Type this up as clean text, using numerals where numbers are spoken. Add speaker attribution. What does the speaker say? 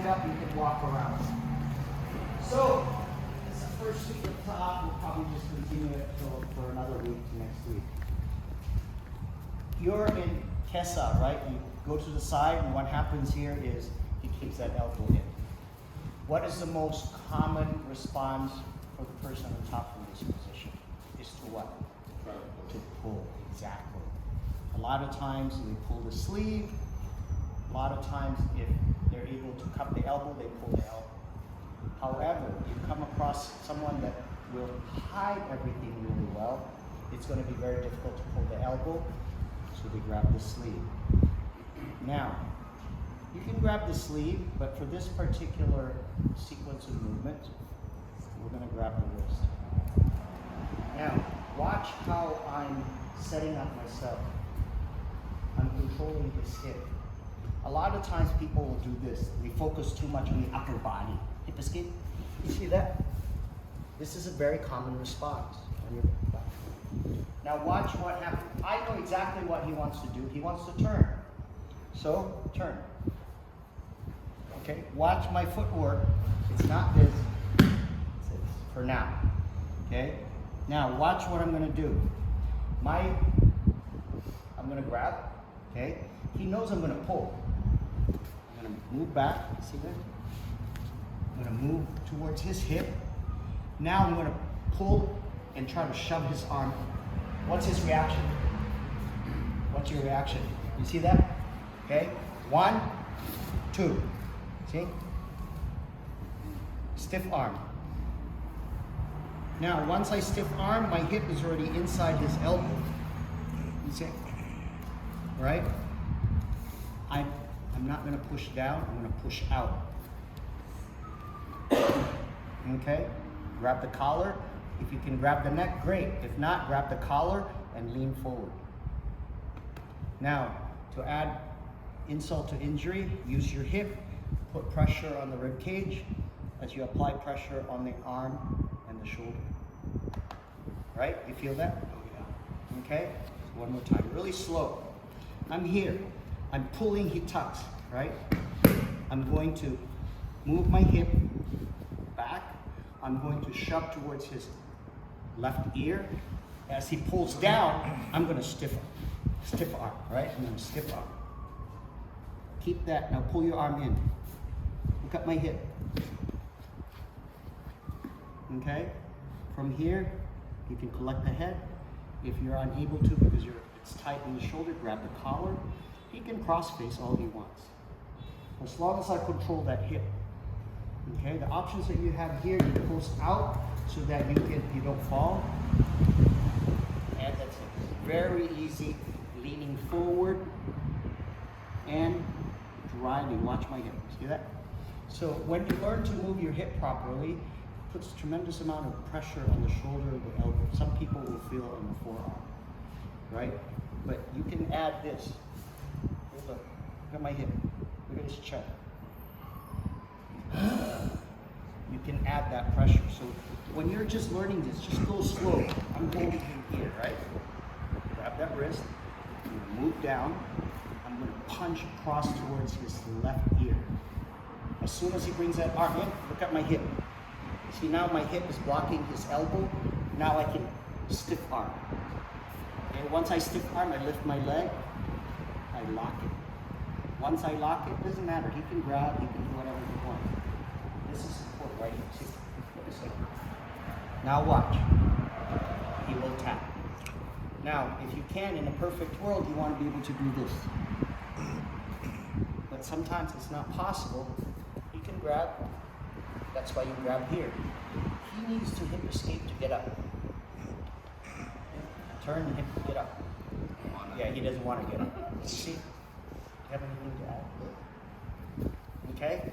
Speaker 1: stand up, you can walk around. So, it's the first week of top. We'll probably just continue it for another week next week. You're in Kesa, right? You go to the side, and what happens here is he keeps that elbow in. What is the most common response for the person on top from this position? Is to what? To pull, exactly. A lot of times they pull the sleeve. A lot of times if they're able to cup the elbow, they pull the elbow. However, you come across someone that will hide everything really well, it's going to be very difficult to pull the elbow, so they grab the sleeve. Now, you can grab the sleeve, but for this particular sequence of movement, we're going to grab the wrist. Now, watch how I'm setting up myself. I'm controlling this hip. A lot of times people will do this. They focus too much on the upper body. Hip escape. You see that? This is a very common response on your back. Now watch what happens. I know exactly what he wants to do. He wants to turn. So, turn. Okay, watch my footwork. It's not this. It's this for now. Okay? Now watch what I'm going to do. I'm going to grab. Okay? He knows I'm going to pull. I'm going to move back. See that? I'm going to move towards his hip. Now I'm going to pull and try to shove his arm. What's his reaction? What's your reaction? You see that? Okay? 1, 2. See? Stiff arm. Now, once I stiff arm, my hip is already inside his elbow. You see? Right? I'm not going to push down, I'm going to push out. Okay? Grab the collar. If you can grab the neck, great. If not, grab the collar and lean forward. Now, to add insult to injury, use your hip, put pressure on the rib cage as you apply pressure on the arm and the shoulder. Right? You feel that? Okay? One more time, really slow. I'm here. I'm pulling, he tucks, right? I'm going to move my hip back. I'm going to shove towards his left ear. As he pulls down, I'm going to stiff arm, right? I'm going to stiff arm. Keep that. Now pull your arm in. Look at my hip. Okay? From here, you can collect the head. If you're unable to because it's tight in the shoulder, grab the collar. He can cross face all he wants. As long as I control that hip. Okay, the options that you have here, you post out so that you don't fall. And that's it. Very easy. Leaning forward and driving. Watch my hip. See that? So when you learn to move your hip properly, it puts a tremendous amount of pressure on the shoulder and the elbow. Some people will feel it on the forearm. Right? But you can add this. Look at my hip. Look at his chest. You can add that pressure. So when you're just learning this, just go slow. I'm holding him here, right? Grab that wrist. I'm going to move down. I'm going to punch across towards his left ear. As soon as he brings that arm in, look at my hip. See, now my hip is blocking his elbow. Now I can stiff arm. Okay, once I stiff arm, I lift my leg. I lock it. Once I lock it, doesn't matter. He can grab, he can do whatever he wants. This is support right here. See? Now watch. He will tap. Now, if you can, in a perfect world, you want to be able to do this. But sometimes it's not possible. He can grab. That's why you grab here. He needs to hip escape to get up. Turn and hip to get up. Yeah, he doesn't want to get up. See? Do you have anything to add? Okay?